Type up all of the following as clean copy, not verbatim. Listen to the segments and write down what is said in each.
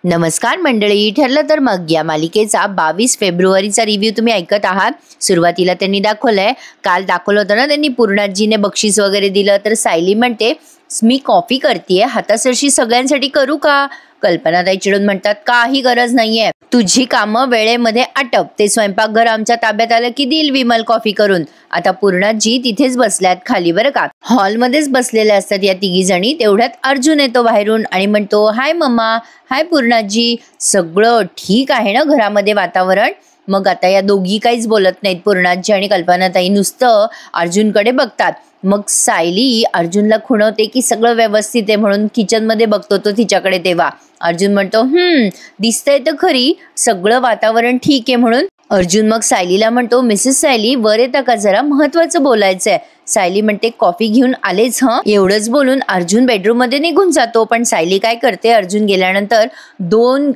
नमस्कार मंडळी, ठरलं तर मग या मालिकेचा 22 फेब्रुवारीचा रिव्ह्यू तुम्ही ऐकत आहात। सुरुवातीला त्यांनी दाखवलंय, काल दाखवलं होतं ना त्यांनी पूर्णाजीने बक्षीस वगैरे दिलं, तर सायली म्हणते मी कॉफी करतेय, हातासरशी सगळ्यांसाठी करू का? कल्पनाताई चिडून म्हणतात काही गरज नाहीये, तुझी कामं वेळेमध्ये आटप, ते स्वयंपाकघर आमच्या ताब्यात आलं की देईल विमल कॉफी करून। आता पूर्णाजी तिथेच बसल्यात खाली बरं का, हॉलमध्येच बसलेल्या असतात या तिघी जणी। तेवढ्यात अर्जुन येतो बाहेरून आणि म्हणतो हाय मम्मा, हाय पूर्णाजी, सगळं ठीक आहे ना घरामध्ये वातावरण? मग आता या दोघी काहीच बोलत नाहीत, पूर्णाजी आणि कल्पनाताई नुसतं अर्जुनकडे बघतात। मग सायली अर्जुनला खुणवते की सगळं व्यवस्थित आहे म्हणून, किचन मध्ये बघतो तो तिच्याकडे, तेव्हा अर्जुन म्हणतो दिसतंय तर खरी सगळं वातावरण ठीक आहे म्हणून। अर्जुन मग सायलीला म्हणतो मिसेस सायली वर येता का, जरा महत्वाचं बोलायचंय। सायली म्हणते कॉफी घेऊन आलेच हं, एवढंच बोलून अर्जुन बेडरूम मध्ये निघून जातो। पण सायली काय करते, अर्जुन गेल्यानंतर 2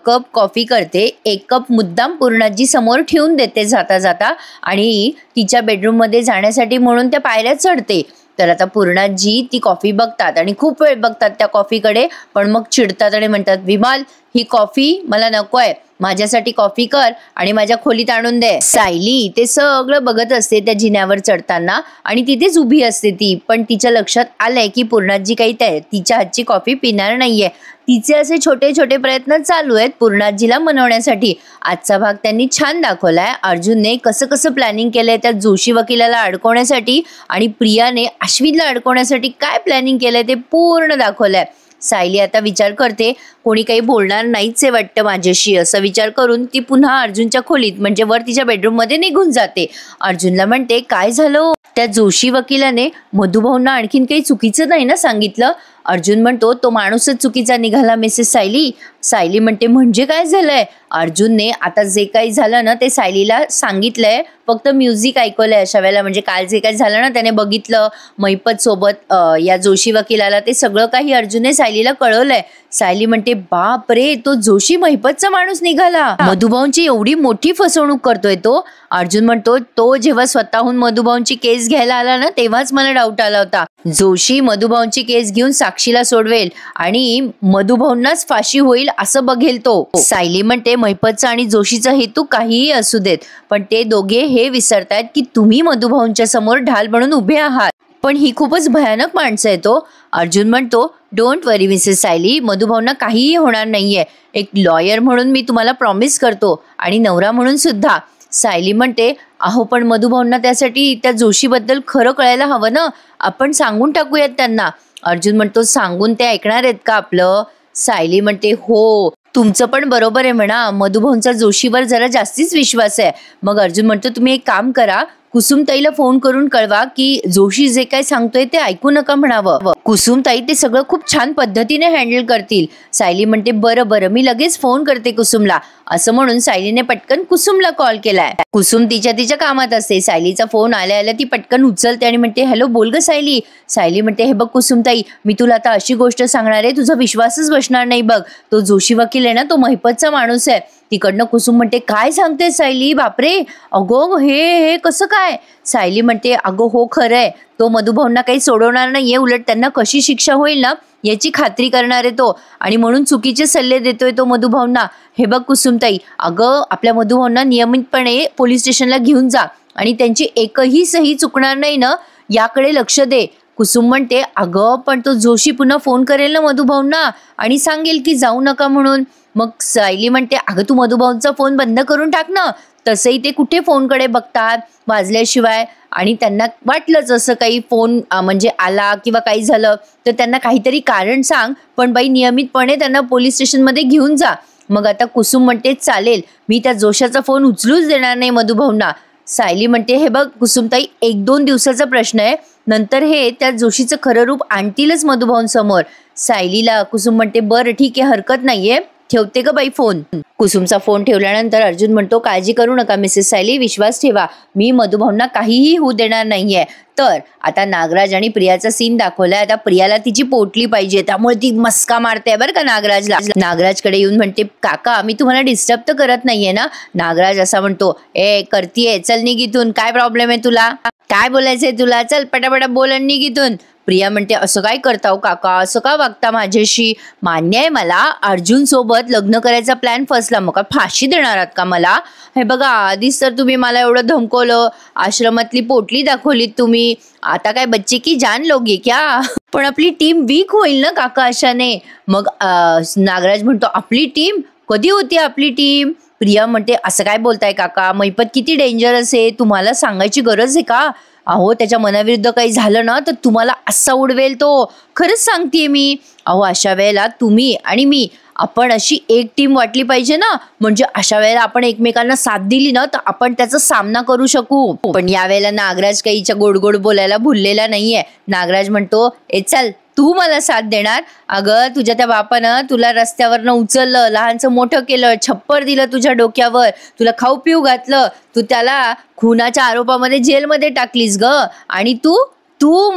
कप कॉफी करते, 1 कप मुद्दाम पूर्णाजी समोर ठेवून देते जाता जाता, आणि तिच्या बेडरूम मध्ये जाण्यासाठी म्हणून त्या पायऱ्या चढते। तर आता पूर्णाजी ती कॉफी बघतात आणि खूप वेळ बघतात त्या कॉफीकडे, पण मग चिडतात आणि म्हणतात विमल ही कॉफी मला नकोय, माझ्यासाठी कॉफी कर आणि माझ्या खोलीत आणून दे। सायली ते सगळं बघत असते त्या जिन्यावर चढताना आणि तिथेच उभी असते ती, पण तिच्या लक्षात आलंय की पूर्णाजी काही तिच्या हातची कॉफी पिणार नाहीये। तिचे असे छोटे छोटे प्रयत्न चालू आहेत पूर्णाजीला मनवण्यासाठी। आजचा भाग त्यांनी छान दाखवलाय, अर्जुनने कसं कसं प्लॅनिंग केलंय त्या जोशी वकिलाला अडकवण्यासाठी, आणि प्रियाने अश्विनला अडकवण्यासाठी काय प्लॅनिंग केलंय ते पूर्ण दाखवलंय। सायली आता विचार करते कोणी काही बोलणार नाहीच आहे वाटतं माझ्याशी, असं विचार करून ती पुन्हा अर्जुनच्या खोलीत म्हणजे वर तिच्या बेडरूम मध्ये निघून जाते। अर्जुनला म्हणते काय झालं, त्या जोशी वकिलाने मधुभाऊंना आणखीन काही चुकीचं नाही ना सांगितलं? अर्जुन म्हणतो तो माणूसच चुकीचा निघाला मिसेस सायली। सायली म्हणते म्हणजे काय झालंय? अर्जुनने आता जे काही झालं ना ते सायलीला सांगितलंय, फक्त म्युझिक ऐकवलंय अशा वेळेला, म्हणजे काल जे काही झालं ना त्याने बघितलं महिपत सोबत या जोशी वकिलाला, ते सगळं काही अर्जुनने सायलीला कळवलंय। सायली म्हणते बाप रे, तो जोशी महिपतचा माणूस निघाला, मधुभाऊंची एवढी मोठी फसवणूक करतोय तो। अर्जुन म्हणतो तो जेव्हा स्वतःहून मधुभाऊंची केस घ्यायला आला ना तेव्हाच मला डाऊट आला होता, जोशी मधुभाऊंची केस घेऊन साक्षीला सोडवेल आणि मधुभाऊंनाच फाशी होईल असं बघेल तो। सायली म्हणते महिपतचा आणि जोशीचा हेतू काहीही असू देत, पण ते दोघे हे विसरतायत की तुम्ही मधुभाऊंच्या समोर ढाल बनून उभे आहात, पण ही खूपच भयानक माणसं आहे तो। अर्जुन म्हणतो डोंट वरी मिसेस सायली, मधुभाऊंना काहीही होणार नाहीये, एक लॉयर म्हणून मी तुम्हाला प्रॉमिस करतो, आणि नवरा म्हणून सुद्धा। सायली म्हणते अहो पण मधुभाऊंना त्यासाठी त्या जोशीबद्दल खरं कळायला हवं ना, आपण सांगून टाकूयात त्यांना। अर्जुन म्हणतो सांगून ते ऐकणार आहेत का आपलं? सायली म्हणते हो तुमचं पण बरोबर आहे म्हणा, मधुभाऊंचा जोशीवर जरा जास्तीच विश्वास आहे। मग अर्जुन म्हणतो तुम्ही एक काम करा, कुसुमताईला फोन करून कळवा की जोशी जे काय सांगतोय ते ऐकू नका म्हणावं, कुसुमताई ते सगळं खूप छान पद्धतीने हँडल करतील। सायली म्हणते बरं बरं मी लगेच फोन करते कुसुमला, असं म्हणून सायलीने पटकन कुसुमला कॉल केलाय। कुसुम तिच्या कामात असते, सायलीचा फोन आल्या आल्या ती पटकन उचलते आणि म्हणते हॅलो बोल ग सायली। सायली म्हणते हे बघ कुसुमताई, मी तुला आता अशी गोष्ट सांगणार आहे तुझा विश्वासच बसणार नाही बघ, तो जोशी वकील आहे ना तो महिपतचा माणूस आहे। तिकडनं कुसुम म्हणते काय सांगते सायली, बापरे, अगो हे कसं काय? सायली म्हणते अगो हो खरंय, तो मधुभाऊंना काही सोडवणार नाहीये, उलट त्यांना कशी शिक्षा होईल ना याची खात्री करणार आहे तो, आणि म्हणून चुकीचे सल्ले देतोय तो मधुभाऊंना। हे बघ कुसुमताई, अगं आपल्या मधुभाऊंना नियमितपणे पोलीस स्टेशनला घेऊन जा आणि त्यांची एकही सही चुकणार नाही ना याकडे लक्ष दे। कुसुम म्हणते अगं पण तो जोशी पुन्हा फोन करेल ना मधुभाऊंना आणि सांगेल की जाऊ नका म्हणून। मग सायली म्हणते अगं तू मधुभाऊंचा फोन बंद करून टाक ना, तसंही ते कुठे फोनकडे बघतात वाजल्याशिवाय, आणि त्यांना वाटलंच असं काही फोन म्हणजे आला किंवा काही झालं तर त्यांना काहीतरी कारण सांग, पण बाई नियमितपणे त्यांना पोलीस स्टेशनमध्ये घेऊन जा। मग आता कुसुम म्हणते चालेल, मी त्या जोशाचा फोन उचलूच देणार नाही मधुभाऊंना। सायली म्हणते हे बघ कुसुमताई, 1-2 दिवसाचा प्रश्न आहे, नंतर हे त्या जोशीचं खरं रूप आणतीलच मधुभाऊंसमोर। सायलीला कुसुम म्हणते बरं ठीक आहे हरकत नाहीये, ठेवते ग बाई फोन। कुसुमचा फोन ठेवल्यानंतर अर्जुन म्हणतो काळजी करू नका मिसेस सायली, विश्वास ठेवा, मी मधुभाऊंना काहीही होऊ देणार नाहीये। तर आता नागराज आणि प्रियाचा सीन दाखवलाय, आता प्रियाला तिची पोटली पाहिजे त्यामुळे ती मस्का मारते बरं का नागराजला। नागराजकडे येऊन म्हणते काका मी तुम्हाला डिस्टर्ब तर करत नाहीये ना? नागराज असा म्हणतो ए करतीये, चल निघ इथून, काय प्रॉब्लेम आहे तुला, काय बोलायचंय तुला, चल पटापटा बोल आणि निघ इथून। प्रिया म्हणते असं काय करता हो काका, असं का वागता माझ्याशी? मान्य आहे मला अर्जुन सोबत लग्न करायचा प्लॅन फसला, मग काय फाशी देणार आहात का मला? हे बघा आधीच तर तुम्ही मला एवढं धमकवलं, आश्रमातली पोटली दाखवलीत तुम्ही, आता काय बच्चे की जान लोगे क्या? पण आपली टीम वीक होईल ना काका अशाने. मग नागराज म्हणतो आपली टीम कधी होती आपली टीम? प्रिया म्हणते असं काय बोलताय काका, मैपत किती डेंजरस आहे, तुम्हाला सांगायची गरज आहे का? अहो त्याच्या मनाविरुद्ध काही झालं ना तर तुम्हाला असा उडवेल तो, खरंच सांगतेय मी. अहो अशा वेळेला तुम्ही आणि मी आपण अशी एक टीम वाटली पाहिजे ना, म्हणजे अशा वेळेला आपण एकमेकांना साथ दिली ना तर आपण त्याचा सामना करू शकू. पण यावेळेला नागराज काहीच्या गोड गोड बोलायला भुललेला नाहीये. नागराज म्हणतो ए चल तू मला साथ देणार? अगं तुझ्या त्या बापानं तुला रस्त्यावरनं उचललं, लहानचं मोठं केलं, छप्पर दिलं तुझ्या डोक्यावर, तुला खाऊ पिऊ घातलं, तू त्याला खुनाच्या आरोपामध्ये जेलमध्ये टाकलीस ग, आणि तू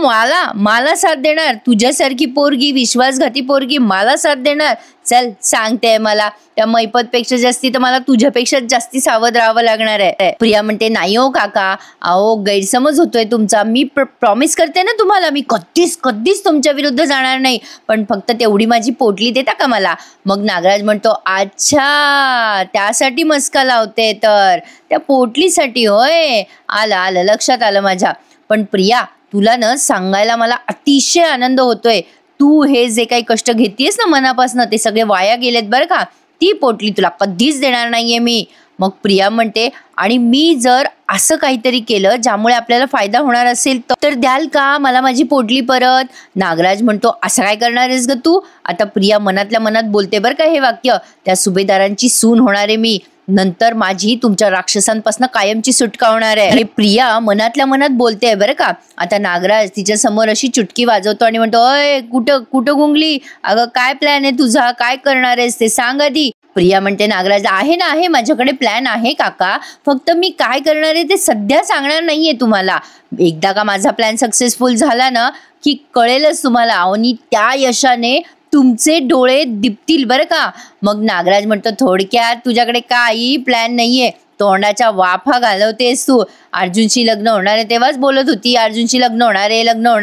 मला साथ देणार? तुझ्यासारखी पोरगी, विश्वासघाती पोरगी मला साथ देणार? चल सांगते मला, त्या मैपत पेक्षा जास्ती तर मला तुझ्यापेक्षा जास्ती सावध राहावं लागणार आहे. प्रिया म्हणते नाही हो काका, अहो गैरसमज होतोय तुमचा, मी प्रॉमिस करते ना तुम्हाला, मी कधीच तुमच्या विरुद्ध जाणार नाही, पण फक्त तेवढी माझी पोटली देता का मला? मग नागराज म्हणतो अच्छा त्यासाठी मस्का लावते, तर त्या पोटलीसाठी होय, आलं लक्षात आलं माझ्या. पण प्रिया तुला न सांगायला मला अतिशय आनंद होतोय, तू हे जे काही कष्ट घेतीयस ना मनापासून ते सगळे वाया गेलेत बरं का, ती पोटली तुला कधीच देणार नाहीये मी. मग प्रिया म्हणते आणि मी जर असं काहीतरी केलं ज्यामुळे आपल्याला फायदा होणार असेल तर द्याल का मला माझी पोटली परत? नागराज म्हणतो असं काय करणार आहेस ग तू? आता प्रिया मनातल्या मनात बोलते बरं का हे वाक्य, त्या सुभेदारांची सून होणार आहे मी, नंतर माझी तुमच्या राक्षसांपासून कायमची सुटका होणार आहे. आणि प्रिया मनातल्या मनात बोलते बरं का. आता नागराज तिच्या समोर अशी चुटकी वाजवतो आणि म्हणतो अय कुठं गुंगली, अगं काय प्लॅन आहे तुझा, काय करणार आहेस ते सांग आधी. प्रिया म्हणते नागराज आहे ना, आहे माझ्याकडे प्लॅन आहे काका, फक्त मी काय करणार आहे ते सध्या सांगणार नाहीये तुम्हाला. एकदा का माझा प्लॅन सक्सेसफुल झाला ना की कळेलच तुम्हाला, आणि त्या यशाने तुमचे डोळे दिपतील बरं का. मग नागराज म्हणतो थोडक्यात तुझ्याकडे काही प्लॅन नाहीये, तोंडाच्या वाफा घालवतेस तू. अर्जुनशी लग्न होणार आहे तेव्हाच बोलत होती अर्जुनशी लग्न होणार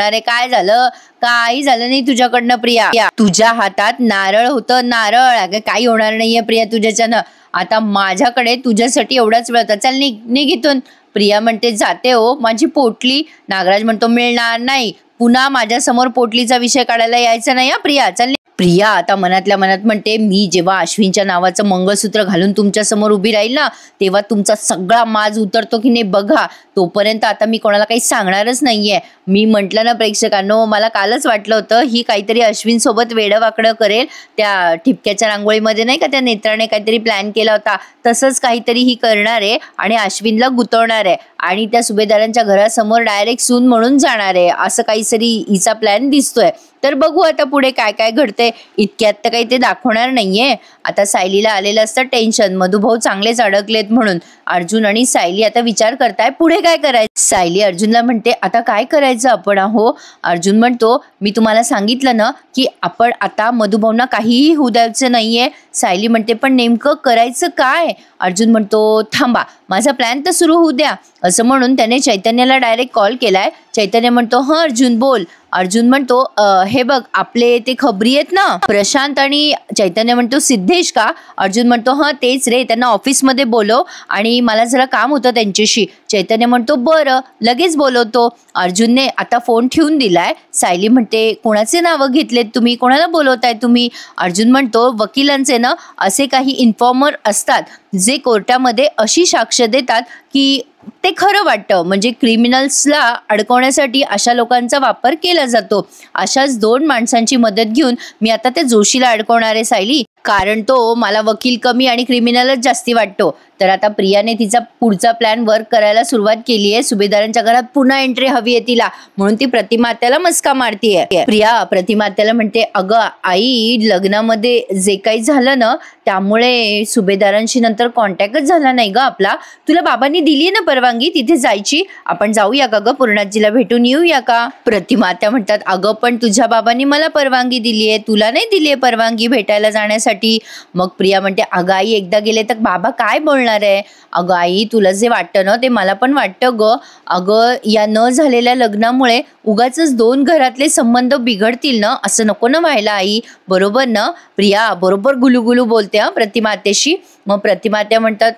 आहे, काय झालं? काही झालं नाही तुझ्याकडनं प्रिया, तुझ्या हातात नारळ होतं, नारळ. अगं काही होणार नाहीये प्रिया तुझ्याच्यानं, आता माझ्याकडे तुझ्यासाठी एवढाच वेळ होता, चल निघ इथून. प्रिया म्हणते जाते हो, माझी पोटली. नागराज म्हणतो मिळणार नाही, पुन्हा माझ्या समोर पोटलीचा विषय काढायला यायचा नाही हा प्रिया, चल. प्रिया आता मनातल्या मनात म्हणते मी जेव्हा अश्विनच्या नावाचं मंगळसूत्र घालून तुमच्या समोर उभी राहील ना तेव्हा तुमचा सगळा माज उतरतो की नाही बघा, तोपर्यंत आता मी कोणाला काही सांगणारच नाहीये. मी म्हटलं ना प्रेक्षकांनो, मला कालच वाटलं होतं ही काहीतरी अश्विन सोबत वेडं वाकडं करेल, त्या ठिपक्याच्या रांगोळीमध्ये नाही का त्या नेत्राने काहीतरी प्लॅन केला होता, तसंच काहीतरी ही करणार आहे आणि अश्विनला गुतवणार आहे आणि त्या सुभेदारांच्या घरासमोर डायरेक्ट सून म्हणून जाणार आहे, असं काहीतरी हिचा प्लॅन दिसतोय. तर बघू आता पुढे काय काय घडते, इतक्यात तर काही ते दाखवणार नाहीये. आता सायलीला आलेलं असतं टेन्शन, मधुभाऊ चांगलेच अडकलेत म्हणून. अर्जुन आणि सायली आता विचार करताय पुढे काय करायचं. सायली अर्जुनला म्हणते आता काय करायचं आपण? आहो अर्जुन म्हणतो मी तुम्हाला सांगितलं ना की आपण आता मधुभाऊंना काहीही होऊ द्यायचं नाहीये. सायली म्हणते पण नेमकं करायचं काय? अर्जुन म्हणतो थांबा माझा प्लॅन तर सुरू होऊ द्या, असं म्हणून त्याने चैतन्याला डायरेक्ट कॉल केलाय. चैतन्य म्हणतो हा अर्जुन बोल. अर्जुन म्हणतो हे बघ आपले ते खबरी आहेत ना प्रशांत आणि चैतन्य म्हणतो सिद्धेश का? अर्जुन म्हणतो हा तेच रे, त्यांना ऑफिसमध्ये बोलव आणि मला जरा काम होतं त्यांच्याशी. चैतन्य म्हणतो बरं लगेच बोलवतो. अर्जुनने आता फोन ठेवून दिलाय. सायली म्हणते कोणाचे नावं घेतलेत तुम्ही, कोणाला बोलवताय तुम्ही? अर्जुन म्हणतो वकिलांचे ना असे काही इन्फॉर्मर असतात जे कोर्टामध्ये अशी साक्ष देतात की ते खरं वाटतं, म्हणजे क्रिमिनल्सला अडकवण्यासाठी अशा लोकांचा वापर केला जातो. अशाच 2 माणसांची मदत घेऊन मी आता त्या जोशीला अडकवणार आहे सायली, कारण तो मला वकील कमी आणि क्रिमिनलच जास्ती वाटतो. तर आता प्रियाने तिचा पुढचा प्लॅन वर्क करायला सुरुवात केली आहे. सुभेदारांच्या घरात पुन्हा एंट्री हवी आहे तिला, म्हणून ती प्रतिमा आत्याला मस्का मारतीये. प्रिया प्रतिमा आत्याला म्हणते अगं आई लग्नामध्ये जे काही झालं ना त्यामुळे सुभेदारांशी नंतर कॉन्टॅक्टच झाला नाही ग आपला, तुला बाबांनी दिली ना परवानगी परवानगी तिथे जायची? आपण जाऊया का ग, पूर्णाजीला भेटून येऊया का? प्रतिमा त्या म्हणतात अगं पण तुझ्या बाबांनी मला परवानगी दिली आहे, तुला नाही दिली आहे परवानगी भेटायला जाण्यासाठी. मग प्रिया म्हणते अगं आई एकदा गेले तर बाबा काय बोलणार आहे? अगं आई तुला जे वाटतं ना ते मला पण वाटतं ग. अगं या न झालेल्या लग्नामुळे उगाचच दोन घरातले संबंध बिघडतील ना, असं नको ना व्हायला आई, बरोबर ना? प्रिया बरोबर गुलुगुलू बोलते हा प्रतिमा आत्याशी. मग प्रतिमा आत्या म्हणतात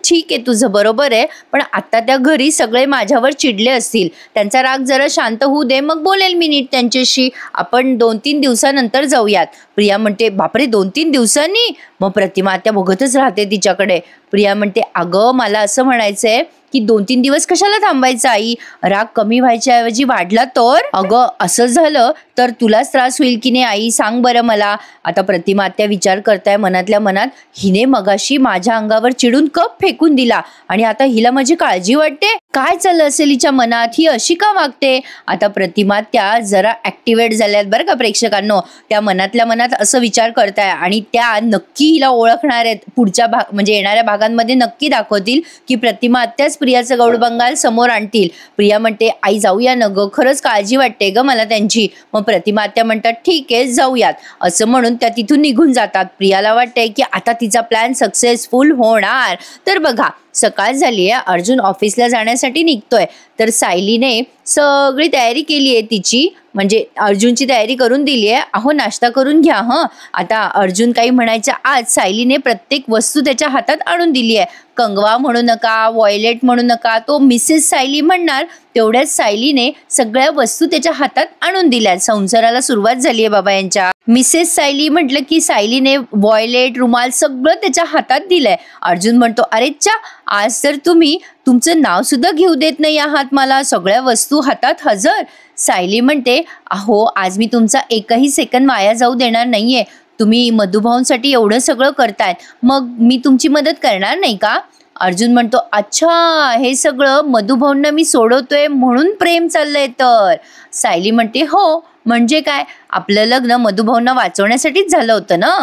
ठीक आहे तुझं बरोबर आहे, पण आता त्या घरी सगळे माझ्यावर चिडले असतील, त्यांचा राग जरा शांत होऊ दे, मग बोलेल मी नीट त्यांच्याशी. आपण 2-3 दिवसानंतर जाऊयात. प्रिया म्हणते बापरे 2-3 दिवसांनी? मग प्रतिमा आत्या बघतच राहते तिच्याकडे. प्रिया म्हणते अगं मला असं म्हणायचंय की 2-3 दिवस कशाला थांबायचं आई, राग कमी व्हायच्या ऐवजी वाढला तर? अगं असं झालं तर तुलाच त्रास होईल की नाही आई, सांग बरं मला. आता प्रतिमा आत्या विचार करताय मनातल्या मनात, हिने मगाशी माझ्या अंगावर चिडून कप फेकून दिला आणि आता हिला माझी काळजी वाटते, काय चाललं असेल हिच्या मनात, ही अशी का वागते? आता प्रतिमा त्या जरा ऍक्टिव्हेट झाल्यात बरं का प्रेक्षकांनो, त्या मनातल्या मनात असं विचार करताय आणि त्या नक्की हिला ओळखणार आहेत. पुढच्या म्हणजे येणाऱ्या भागांमध्ये नक्की दाखवतील की प्रतिमा आत्याच प्रियाचं गौडबंगाल समोर आणतील. प्रिया म्हणते आई जाऊया न ग, खरंच काळजी वाटते ग मला त्यांची. मग प्रतिमा आत्या म्हणतात ठीक आहे जाऊयात, असं म्हणून त्या तिथून निघून जातात. प्रियाला वाटतंय की आता तिचा प्लॅन सक्सेसफुल होणार. तर बघा सकाळ झाली आहे, अर्जुन ऑफिसला जाण्यासाठी निघतोय, तर सायलीने सगळी तयारी केली आहे तिची, म्हणजे अर्जुनची तयारी करून दिली आहे. अहो नाश्ता करून घ्या हं. आता अर्जुन काही म्हणायच्या आज सायलीने प्रत्येक वस्तू त्याच्या हातात आणून दिली आहे. कंगवा म्हणू नका, वॉयलेट म्हणू नका, तो मिसेस सायली म्हणणार, तेवढ्याच सायलीने सगळ्या वस्तू त्याच्या हातात आणून दिल्या. संसाराला सुरुवात झाली आहे बाबा यांच्या. मिसेस सायली म्हटलं की सायलीने वॉयलेट रुमाल सगळं त्याच्या हातात दिलंय. अर्जुन म्हणतो अरे चा, आज तर तुम्ही तुमचं नाव सुद्धा घेऊ देत नाही आहात मला, सगळ्या वस्तू हातात हजर. सायली म्हणते अहो आज मी तुमचा एकही सेकंद वाया जाऊ देणार नाहीये, तुम्ही मधुभाऊंसाठी एवढं सगळं करतायत, मग मी तुमची मदत करणार नाही का? अर्जुन म्हणतो अच्छा हे सगळं मधुभाऊंना मी सोडवतोय म्हणून प्रेम चाललंय तर? सायली म्हणते हो, म्हणजे काय, आपलं लग्न मधुभाऊंना वाचवण्यासाठीच झालं होतं ना.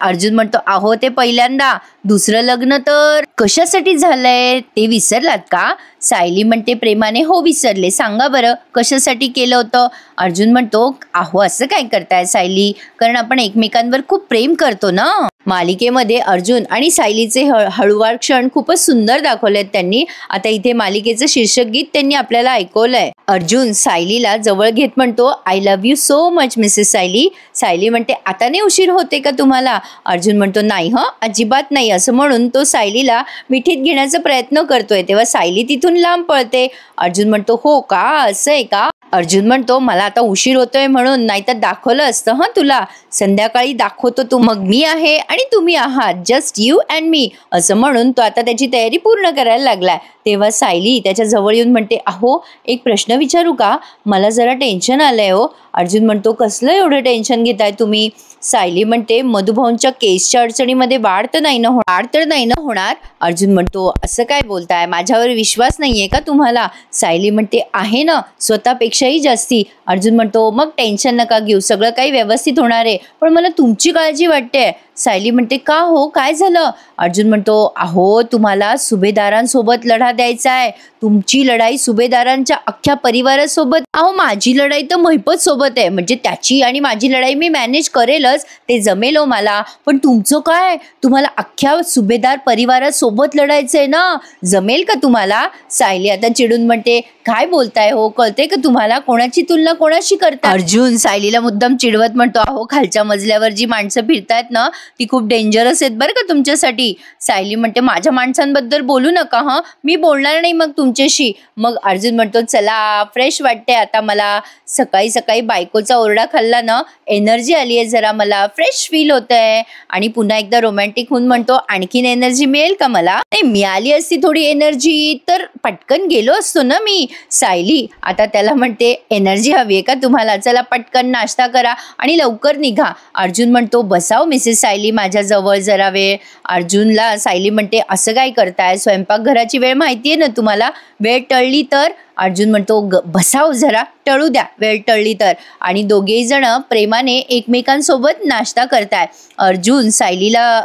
अर्जुन म्हणतो अहो ते पहिल्यांदा, दुसरं लग्न तर कशासाठी झालंय ते विसरलात का? सायली म्हणते प्रेमाने हो विसरले, सांगा बरं कशासाठी केलं होतं? अर्जुन म्हणतो अहो असं काय करताय सायली, कारण आपण एकमेकांवर खूप प्रेम करतो ना. मालिकेमध्ये अर्जुन आणि सायलीचे हळूवार क्षण खूपच सुंदर दाखवलेत त्यांनी. आता इथे मालिकेचं शीर्षक गीत त्यांनी आपल्याला ऐकवलंय. अर्जुन सायलीला जवळ घेत म्हणतो I love you so much Mrs Sayali. Sayali म्हणते आता नाही उशीर होते का तुम्हाला? अर्जुन म्हणतो नाही अजिबात नाही, असं म्हणून तो सायलीला मिठीत घेण्याचा प्रयत्न करतोय, तेव्हा सायली तिथून लांब पळते. अर्जुन म्हणतो हो का, असं आहे का? अर्जुन म्हणतो मला आता उशीर होतोय म्हणून, नाहीतर दाखवलं असतं तुला, संध्याकाळी दाखवतो तू, मग मी आहे आणि तुम्ही आहात, जस्ट यू अँड मी, असं म्हणून तो आता त्याची तयारी पूर्ण करायला लागलाय. तेव्हा सायली त्याच्या जवळ येऊन म्हणते अहो एक प्रश्न विचारू का, मला जरा टेन्शन आलंय हो. अर्जुन म्हणतो कसलं एवढं टेन्शन घेताय तुम्ही? सायली म्हणते मधुभाऊंच्या केसच्या अडचणीमध्ये वाढ तर नाही ना होणार. अर्जुन म्हणतो असं काय बोलताय, माझ्यावर विश्वास नाहीये का तुम्हाला? सायली म्हणते आहे ना, स्वतःपेक्षाही जास्ती. अर्जुन म्हणतो मग टेन्शन नका घेऊ, सगळं काही व्यवस्थित होणार आहे, पण मला तुमची काळजी वाटते. सायली म्हणते का हो, काय झालं? अर्जुन म्हणतो अहो तुम्हाला सुभेदारांसोबत लढा द्यायचा आहे, तुमची लढाई सुभेदारांच्या अख्ख्या परिवारासोबत, अहो माझी लढाई तर महिपत सोबत आहे, म्हणजे त्याची आणि माझी लढाई मी मॅनेज करेलच, ते जमेल हो मला, पण तुमचं काय, तुम्हाला अख्ख्या सुभेदार परिवारासोबत लढायचंय ना, जमेल का तुम्हाला? सायली आता चिडून म्हणते काय बोलताय हो, कळते का तुम्हाला, कोणाची तुलना कोणाशी करता? अर्जुन सायलीला मुद्दाम चिडवत म्हणतो अहो खालच्या मजल्यावर जी माणसं फिरतायत ना ती खूप डेंजरस आहेत बरं का तुमच्यासाठी. सायली म्हणते माझ्या माणसांबद्दल बोलू नका मी बोलणार नाही मग तुमच्याशी. मग अर्जुन म्हणतो चला फ्रेश वाटते आता मला, सकाळी सकाळी बायकोचा ओरडा खाल्ला ना, एनर्जी आली आहे जरा, मला फ्रेश फील होत आहे. आणि पुन्हा एकदा रोमॅन्टिक होऊन म्हणतो आणखीन एनर्जी मिळेल का मला? नाही मिळाली असती थोडी एनर्जी तर पटकन गेलो असतो ना मी. सायली आता त्याला म्हणते एनर्जी हवी आहे का तुम्हाला, चला पटकन नाश्ता करा आणि लवकर निघा. अर्जुन म्हणतो बसाव मिसेस सायली माझ्या जवळ जरा वेळ. अर्जुनला सायली म्हणते असं काय करताय, स्वयंपाकघराची वेळ माहितीये ना तुम्हाला, वेळ टळली तर. अर्जुन म्हणतो बसाव जरा, टळू द्या वेळ टळली तर. आणि दोघेही जण प्रेमाने एकमेकांसोबत नाश्ता करताय. अर्जुन सायलीला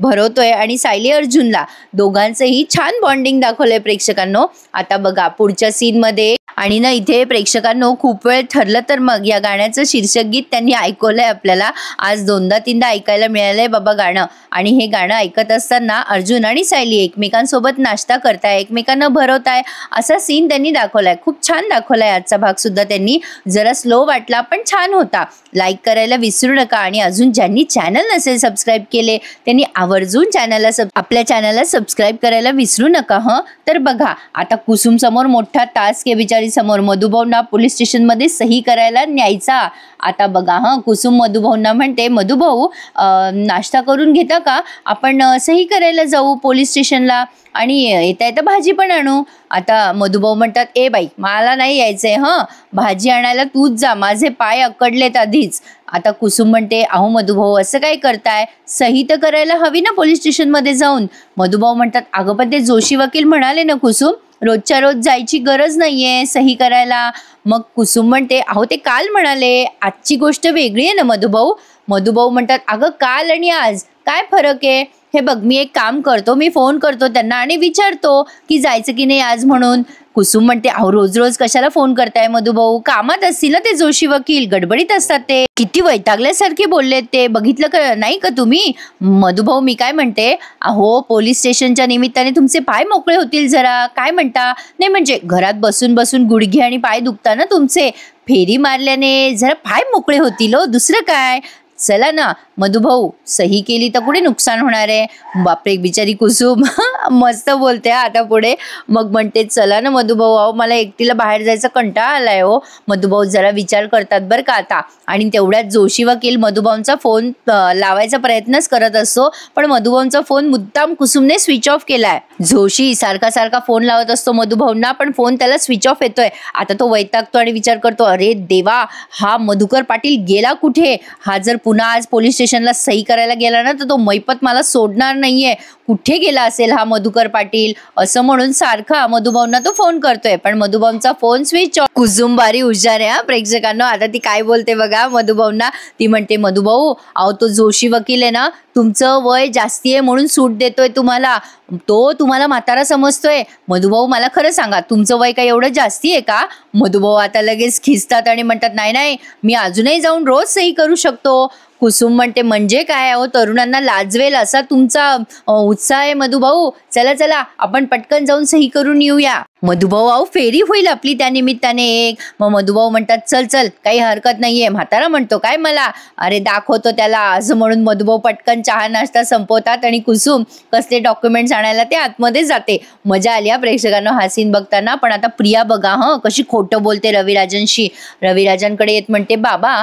भरवतोय आणि सायली अर्जुनला. दोघांचंही छान बॉन्डिंग दाखवलंय प्रेक्षकांनो. आता बघा पुढच्या सीन मध्ये. आणि ना इथे प्रेक्षकांनो खूप वेळ ठरलं तर मग या गाण्याचं शीर्षक गीत त्यांनी ऐकवलंय आपल्याला. आज 2दा-3दा ऐकायला मिळालंय बाबा गाणं. आणि हे गाणं ऐकत असताना अर्जुन आणि सायली एकमेकांसोबत नाश्ता करताय, एकमेकांना भरवताय, असा सीन त्यांनी दाखवलाय. खूप छान दाखवलाय आजचा भाग सुद्धा त्यांनी. जरा स्लो वाटला पण छान होता. लाईक करायला विसरू नका. आणि अजून ज्यांनी चॅनल नसेल सबस्क्राईब केले त्यांनी आवर्जून आपल्या चॅनलला सबस्क्राईब करायला विसरू नका. तर बघा आता कुसुम समोर मोठा टास्क आहे बिचारी समोर. मधुभाऊंना पोलीस स्टेशन मध्ये सही करायला न्यायचा. आता बघा कुसुम मधुभाऊंना म्हणते मधुभाऊ नाश्ता करून घेता का, आपण सही करायला जाऊ पोलीस स्टेशनला आणि येता येता भाजी पण आणू. आता मधुभाऊ म्हणतात ए बाई मला नाही यायचंय, भाजी आणायला तूच जा, माझे पाय अकडलेत आधीच. आता कुसुम म्हणते अहो मधुभाऊ असं काय करताय, सही तर करायला हवी ना पोलीस स्टेशन मध्ये जाऊन. मधुभाऊ म्हणतात अगं पण ते जोशी वकील म्हणाले ना कुसुम, रोजच्या रोज जायची गरज नाहीये सही करायला. मग कुसुम म्हणते अहो ते काल म्हणाले, आजची गोष्ट वेगळी आहे ना मधुभाऊ. मधुभाऊ म्हणतात अगं काल आणि आज काय फरक आहे. हे बघ मी एक काम करतो, मी फोन करतो त्यांना आणि विचारतो की जायचं की नाही आज म्हणून. कुसुम म्हणते अहो रोज रोज कशाला फोन करताय मधुभाऊ, कामात असतील ना ते जोशी वकील, गडबडीत असतात ते. किती वैतागल्यासारखे बोललेत ते, बघितलं का नाही का तुम्ही. मधुभाऊ मी काय म्हणते अहो पोलीस स्टेशनच्या निमित्ताने तुमचे पाय मोकळे होतील जरा, काय म्हणता. नाही म्हणजे घरात बसून बसून गुडघे आणि पाय दुखता ना तुमचे, फेरी मारल्याने जरा पाय मोकळे होतील हो, दुसरं काय. चला ना मधुभाऊ सही केली तर कुठे नुकसान होणार आहे. बापरे बिचारी कुसुम मस्त बोलते आता पुढे. मग म्हणते चला ना मधुभाऊ, अहो मला एकटीला बाहेर जायचा कंटाळा आलाय हो. मधुभाऊ जरा विचार करतात बरं का आता. आणि तेवढ्यात जोशी वकील मधुभाऊंचा फोन लावायचा प्रयत्नच करत असतो, पण मधुभाऊंचा फोन मुद्दाम कुसुमने स्विच ऑफ केलाय. जोशी सारखा सारखा फोन लावत असतो मधुभाऊंना, पण फोन त्याला स्विच ऑफ येतोय. आता तो वैतागतो आणि विचार करतो अरे देवा हा मधुकर पाटील गेला कुठे. हा जर पुन्हा आज पोलीस स्टेशनला सही करायला गेला ना तर तो मैपत मला सोडणार नाहीये, कुठे गेला असेल हा मधुकर पाटील, असं म्हणून सारखा मधुभाऊंना तो फोन करतोय. पण मधुभाऊंचा फोन स्विच ऑफ. कुसुम बारी हुशार आहे प्रेक्षकांना. आता ती काय बोलते बघा मधुभाऊंना. ती म्हणते मधुभाऊ अहो तो जोशी वकील आहे ना, तुमचं वय जास्ती आहे म्हणून सूट देतोय तुम्हाला, तो तुम्हाला म्हातारा समजतोय. मधुभाऊ मला खरं सांगा तुमचं वय काय एवढं जास्ती आहे का. मधुभाऊ आता लगेच खिसतात आणि म्हणतात नाही नाही मी अजूनही जाऊन रोज सही करू शकतो. कुसुम म्हणते म्हणजे काय अहो तरुणांना लाजवेल असा तुमचा उत्साह आहे मधुभाऊ, चला चला आपण पटकन जाऊन सही करून येऊया. मधुभाऊ अहो फेरी होईल आपली त्या निमित्ताने एक. मग मधुभाऊ म्हणतात चल चल काही हरकत नाहीये, म्हातारा म्हणतो काय मला, अरे दाखवतो त्याला, असं म्हणून मधुभाऊ पटकन चहा नाश्ता संपवतात आणि कुसुम कसले डॉक्युमेंट्स आणायला ते आतमध्ये जाते. मजा आली प्रेक्षकांना हा सीन बघताना. पण आता प्रिया बघा कशी खोटं बोलते रविराजांशी. रविराजांकडे येत म्हणते बाबा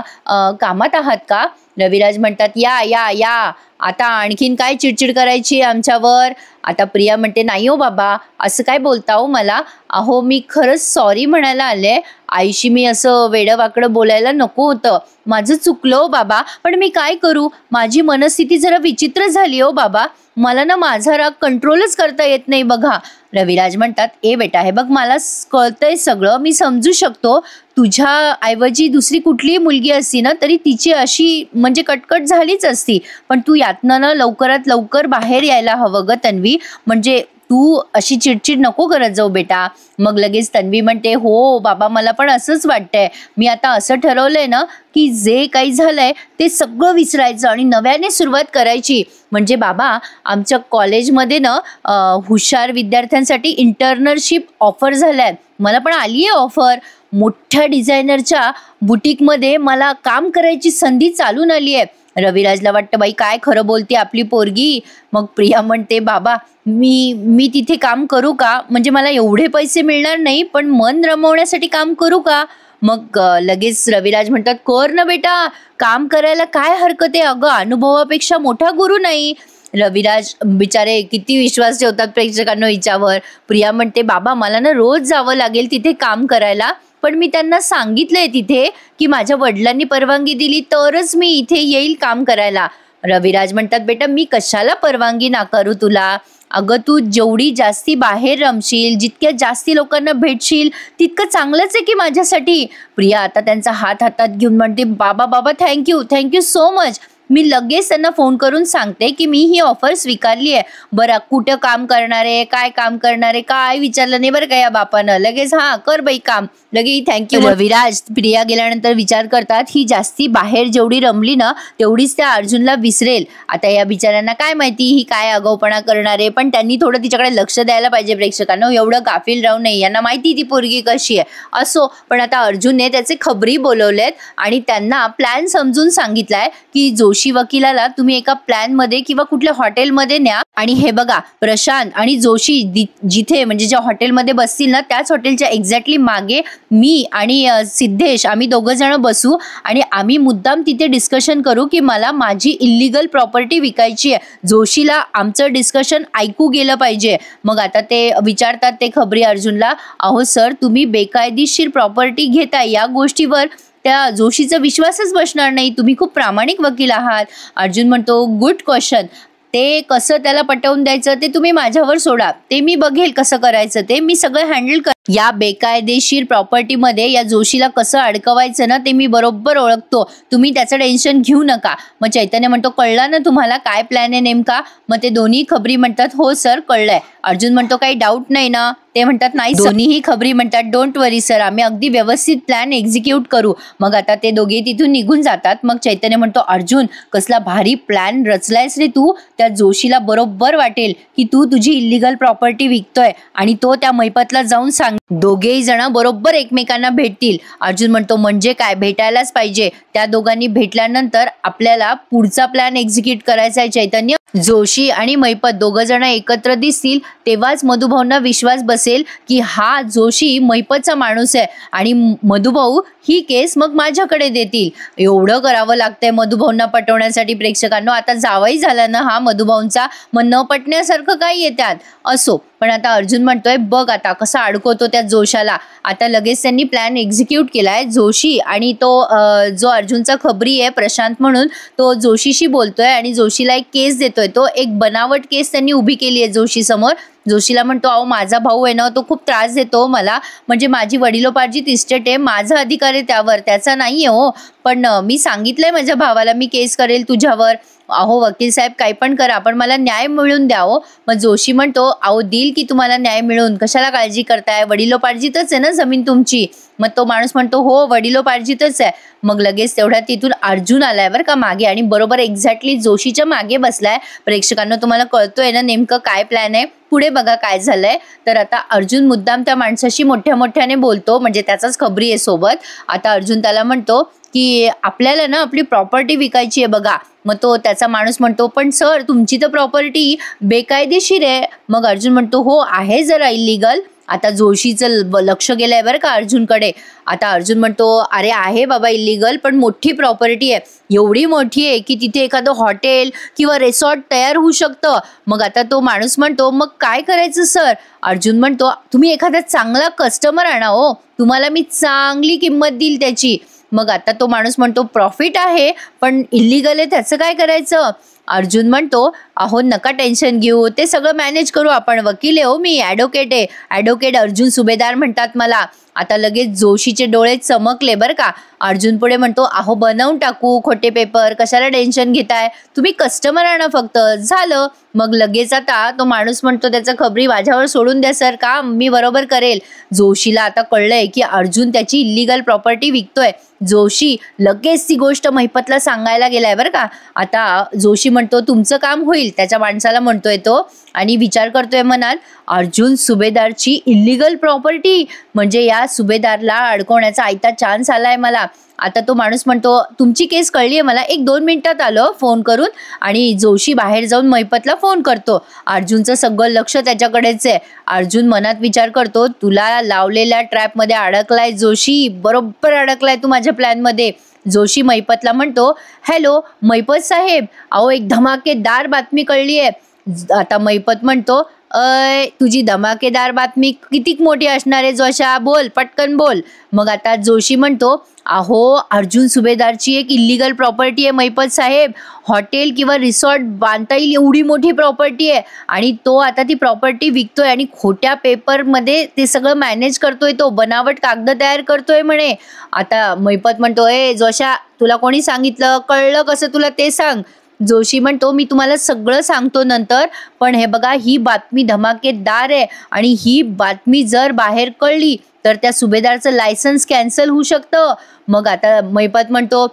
कामात आहात का. रविराज म्हणतात या या या, आता आणखीन काय चिडचिड करायची आमच्यावर. आता प्रिया म्हणते नाही हो बाबा असं काय बोलता हो मला, अहो मी खरंच सॉरी म्हणायला आले, आईशी मी असं वेडवाकडं बोलायला नको होतं, माझं चुकलं हो बाबा, पण मी काय करू, माझी मनस्थिती जरा विचित्र झाली हो बाबा, मला ना माझा राग कंट्रोलच करता येत नाही बघा. रविराज म्हणतात ए बेटा हे बघ मला कळतंय सगळं, मी समजू शकतो, तुझ्या ऐवजी दुसरी कुठलीही मुलगी असती ना तरी तिची अशी म्हणजे कटकट झालीच असती, पण तू यातनं ना लवकरात लवकर बाहेर यायला हवं ग तन्वी, म्हणजे तू अशी चिडचिड नको करत जाऊ बेटा. मग लगेच तन्वी म्हणते हो बाबा मला पण असंच वाटतंय, मी आता असं ठरवलंय ना की जे काही झालंय ते सगळं विसरायचं आणि नव्याने सुरुवात करायची. म्हणजे बाबा आमच्या कॉलेजमध्ये ना हुशार विद्यार्थ्यांसाठी इंटर्नशिप ऑफर झाल्यात, मला पण आली आहे ऑफर, मोठ्या डिझायनरच्या बुटीकमध्ये मला काम करायची संधी चालून आली आहे. रविराजला वाटतं बाई काय खरं बोलते आपली पोरगी. मग प्रिया म्हणते बाबा मी तिथे काम करू का, म्हणजे मला एवढे पैसे मिळणार नाही पण मन रमवण्यासाठी काम करू का. मग लगेच रविराज म्हणतात कर ना बेटा, काम करायला काय हरकत आहे, अगं अनुभवापेक्षा मोठा गुरु नाही. रविराज बिचारे किती विश्वास ठेवतात प्रेक्षकांना हिच्यावर. प्रिया म्हणते बाबा मला ना रोज जावं लागेल तिथे काम करायला, पण मी त्यांना सांगितलंय तिथे की माझ्या वडिलांनी परवानगी दिली तरच मी इथे येईल काम करायला. रविराज म्हणतात, बेटा मी कशाला परवानगी नाकारू तुला, अगं तू जेवढी जास्ती बाहेर रमशील, जितक्या जास्ती लोकांना भेटशील तितकं चांगलंच आहे की माझ्यासाठी. प्रिया आता त्यांचा हात हातात घेऊन म्हणते, बाबा बाबा थँक्यू सो मच. मी लगेच त्यांना फोन करून सांगते की मी ही ऑफर स्वीकारली आहे. बरं कुठं काम करणार आहे, काय काम करणार आहे, काय विचारलं नाही बरं का या बापानं. लगेच हा कर बाई काम, लगेच थँक्यू. रविराज प्रिया गेल्यानंतर विचार करतात, ही जास्ती बाहेर जेवढी रमली ना तेवढीच त्या अर्जुनला विसरेल. आता या बिचाऱ्यांना काय माहिती ही काय आगाऊपणा करणार आहे, पण त्यांनी थोडं तिच्याकडे लक्ष द्यायला पाहिजे प्रेक्षकांना. एवढं गाफील राहू नये, यांना माहिती ती पोरगी कशी आहे. असो, पण आता अर्जुनने त्याचे खबरी बोलवलेत आणि त्यांना प्लॅन समजून सांगितलाय की जोशी वकिलाला तुम्ही एका प्लॅन मध्ये किंवा कुठल्या हॉटेलमध्ये न्या आणि हे बघा प्रशांत आणि जोशी जिथे म्हणजे ज्या हॉटेलमध्ये बसतील ना त्याच हॉटेलच्या एक्झॅक्टली मागे मी आणि सिद्धेश आम्ही दोघं जण बसू आणि आम्ही मुद्दाम तिथे डिस्कशन करू की मला माझी इल्लीगल प्रॉपर्टी विकायची आहे. जोशीला आमचं डिस्कशन ऐकू गेलं पाहिजे. मग आता ते विचारतात ते खबरी अर्जुनला, अहो सर तुम्ही बेकायदेशीर प्रॉपर्टी घेताय, या गोष्टीवर त्या जोशीचा विश्वासच बसणार नाही, तुम्ही खूप प्रामाणिक वकील आहात. अर्जुन म्हणतो, गुड क्वेश्चन. ते कसं त्याला पटवून द्यायचं ते तुम्ही माझ्यावर सोडा, ते मी बघेल कसं करायचं, ते मी सगळं हँडल कर. या बेकायदेशीर प्रॉपर्टीमध्ये या जोशीला कसं अडकवायचं ना ते मी बरोबर ओळखतो, तुम्ही त्याचं टेन्शन घेऊ नका. मग चैतन्य म्हणतो, कळलं ना तुम्हाला काय प्लॅन आहे नेमका. मग ते दोन्ही खबरी म्हणतात, हो सर कळलंय. अर्जुन म्हणतो, काही डाऊट नाही ना. ते म्हणतात, नाही. दोन्हीही खबरी म्हणतात, डोंट वरी सर, आम्ही अगदी व्यवस्थित प्लॅन एक्झिक्यूट करू. मग आता ते दोघे तिथून निघून जातात. मग चैतन्य म्हणतो, अर्जुन कसला भारी प्लॅन रचलायस रे तू. त्या जोशीला बरोबर वाटेल की तू तुझी इल्लीगल प्रॉपर्टी विकतोय आणि तो त्या मैपतला जाऊन सांग. दोघेही जण बरोबर एकमेकांना भेटतील. अर्जुन म्हणतो, म्हणजे काय, भेटायलाच पाहिजे. त्या दोघांनी भेटल्यानंतर आपल्याला पुढचा प्लॅन एक्झिक्यूट करायचा आहे. चैतन्य, जोशी आणि मैपत दोघं जण एकत्र दिसतील तेव्हाच मधुभाऊंना विश्वास बसेल की हा जोशी मैपतचा माणूस आहे आणि मधुभाऊ ही केस मग माझ्याकडे देतील. एवढं करावं लागतंय मधुभाऊंना पटवण्यासाठी प्रेक्षकांना. आता जावई झाला ना हा मधुभाऊंचा, मग न पटण्यासारखं काय येतात. असो, पण आता अर्जुन म्हणतोय, बघ आता कसा अडकवतो त्या जोशाला. आता लगेच त्यांनी प्लॅन एक्झिक्यूट केलाय. जोशी आणि तो जो अर्जुनचा खबरी आहे प्रशांत म्हणून, तो जोशीशी बोलतोय आणि जोशीला एक केस देतोय. तो एक बनावट केस त्यांनी उभी केली आहे जोशी समोर. जोशीला म्हणतो, अहो माझा भाऊ आहे ना तो खूप त्रास देतो मला, म्हणजे माझी वडिलोपार्जित इस्टेट आहे, माझा अधिकार आहे त्यावर, त्याचा नाहीये हो. पण मी सांगितलंय माझ्या भावाला मी केस करेल तुझ्यावर. अहो वकील साहेब काही पण करा पण मला न्याय मिळून द्या हो. मग जोशी म्हणतो, अहो देईल की तुम्हाला न्याय मिळून, कशाला काळजी करताय, वडिलोपार्जितच आहे ना जमीन तुमची. मग तो माणूस म्हणतो, हो वडिलोपार्जितच आहे. मग लगेच तेवढ्यात तिथून अर्जुन आलाय बरं का मागे आणि बरोबर एक्झॅक्टली जोशीच्या मागे बसलाय. प्रेक्षकांना तुम्हाला कळतोय ना नेमकं काय प्लॅन आहे, पुढे बघा काय झालंय. तर आता अर्जुन मुद्दाम त्या माणसाशी मोठ्याने बोलतो, म्हणजे त्याचाच खबरी आहे सोबत. आता अर्जुन त्याला म्हणतो की आपल्याला ना आपली प्रॉपर्टी विकायची आहे बघा. मग तो त्याचा माणूस म्हणतो, पण सर तुमची तर प्रॉपर्टी बेकायदेशीर आहे. मग अर्जुन म्हणतो, हो आहे जरा इल्लीगल. आता जोशीचं लक्ष गेलंय बरं का अर्जुनकडे. आता अर्जुन म्हणतो, अरे आहे बाबा इल्लीगल पण मोठी प्रॉपर्टी आहे, एवढी मोठी आहे की तिथे एखादं हॉटेल किंवा रिसॉर्ट तयार होऊ शकतं. मग आता तो माणूस म्हणतो, मग काय करायचं सर. अर्जुन म्हणतो, तुम्ही एखादा चांगला कस्टमर आणा हो, तुम्हाला मी चांगली किंमत देईल त्याची. मग आता तो माणूस म्हणतो, प्रॉफिट आहे पण इल्लीगल आहे त्याचं काय करायचं. अर्जुन म्हणतो, अहो नका टेन्शन घेऊ, ते सगळं मॅनेज करू आपण, वकील आहे हो मी, ॲडव्होकेट आहे. ॲडव्होकेट अर्जुन सुभेदार म्हणतात मला. आता लगेच जोशीचे डोळे चमकले बरं का. अर्जुन पुढे म्हणतो, अहो बनवून टाकू खोटे पेपर, कशाला टेन्शन घेताय, तुम्ही कस्टमर आणा फक्त, झालं. मग लगेच आता तो माणूस म्हणतो, त्याचा खबरी माझ्यावर सोडून द्या सर, काम मी बरोबर करेल. जोशीला आता कळलंय की अर्जुन त्याची इल्लीगल प्रॉपर्टी विकतोय. जोशी लगेच ती गोष्ट महिपतला सांगायला गेलाय बरं का. आता जोशी म्हणतो, तुमचं काम होईल, त्याच्या माणसाला म्हणतोय तो आणि विचार करतोय मनात, अर्जुन सुभेदारची इल्लीगल प्रॉपर्टी, म्हणजे या सुभेदारला अडकवण्याचा आयता चान्स आलाय मला. आता तो माणूस म्हणतो, तुमची केस कळली आहे मला, 1-2 मिनिटात आलो फोन करून. आणि जोशी बाहेर जाऊन महिपतला फोन करतो. अर्जुनचं सगळं लक्ष त्याच्याकडेच आहे. अर्जुन मनात विचार करतो, तुला लावलेल्या ट्रॅपमध्ये अडकलाय जोशी, बरोबर अडकलाय तू माझ्या प्लॅनमध्ये. जोशी महिपतला म्हणतो, हॅलो महिपत साहेब, अहो एक धमाकेदार बातमी कळली आहे. आता महिपत म्हणतो, तुझी धमाकेदार बातमी किती मोठी असणार आहे जोशा, बोल पटकन बोल. मग आता जोशी म्हणतो, अहो अर्जुन सुभेदारची एक इल्लीगल प्रॉपर्टी आहे महिपत साहेब, हॉटेल किंवा रिसॉर्ट बांधता येईल एवढी मोठी प्रॉपर्टी आहे आणि तो आता ती प्रॉपर्टी विकतोय आणि खोट्या पेपरमध्ये ते सगळं मॅनेज करतोय, तो बनावट कागद तयार करतोय म्हणे. आता महिपत म्हणतो, जोशा तुला कोणी सांगितलं, कळलं कसं तुला ते सांग. जोशी म्हणतो, मी तुम्हाला सगळं सांगतो नंतर, पण हे बघा ही बातमी धमाकेदार आहे आणि ही बातमी जर बाहेर कळली तर त्या सुभेदारचं लायसन्स कॅन्सल होऊ शकतं. मग आता महिपत म्हणतो,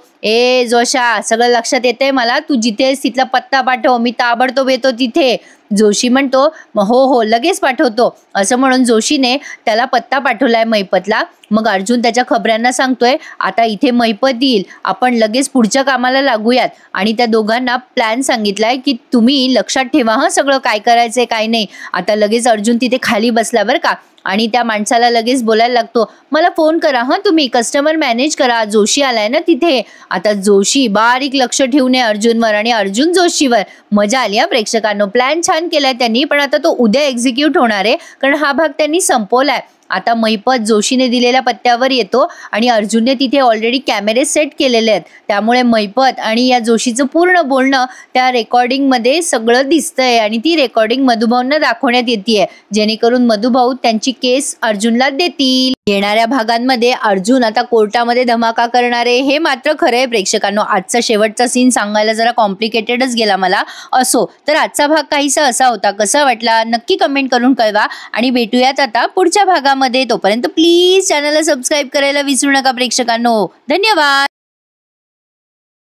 जोशा सगळं लक्षात येतंय मला, तू जिथे आहेस तिथला पत्ता पाठव, मी ताबडतोब येतो तिथे. जोशी म्हणतो, हो लगेच पाठवतो. असं म्हणून जोशीने त्याला पत्ता पाठवलाय महिपतला. मग अर्जुन त्याच्या खबऱ्यांना सांगतोय, आता इथे महिपत येईल, आपण लगेच पुढच्या कामाला लागूयात. आणि त्या दोघांना प्लॅन सांगितलाय की तुम्ही लक्षात ठेवा सगळं काय करायचंय काय नाही. आता लगेच अर्जुन तिथे खाली बसला बरं का, आणि त्या माणसाला लगेच बोलायला लागतो, मला फोन करा तुम्ही, कस्टमर मॅनेज करा, जोशी आलाय ना तिथे. आता जोशी बारीक लक्ष ठेवून आहे अर्जुनवर आणि अर्जुन जोशीवर. मजा आली प्रेक्षकांनो, प्लॅन छान केलाय त्यांनी, पण आता तो उद्या एक्झिक्यूट होणार आहे कारण हा भाग त्यांनी संपवलाय. आता महिपत जोशीने दिलेल्या पत्त्यावर येतो आणि अर्जुनने तिथे ऑलरेडी कॅमेरे सेट केलेले आहेत, त्यामुळे महिपत आणि या जोशीचं पूर्ण बोलणं त्या रेकॉर्डिंगमध्ये सगळं दिसतंय आणि ती रेकॉर्डिंग मधुभाऊंना दाखवण्यात येते, जेणेकरून मधुभाऊ त्यांची केस अर्जुनला देतील. येणाऱ्या भागांमध्ये अर्जुन आता कोर्टामध्ये धमाका करणार आहे हे मात्र खरं आहे प्रेक्षकांनो. आजचा शेवटचा सीन सांगायला जरा कॉम्प्लिकेटेडच गेला मला. असो तर आजचा भाग काहीसा असा होता, कसा वाटला नक्की कमेंट करून कळवा आणि भेटूयात आता पुढच्या भागामध्ये. तोपर्यंत प्लीज चॅनलला सबस्क्राईब करायला विसरू नका प्रेक्षकांनो. धन्यवाद.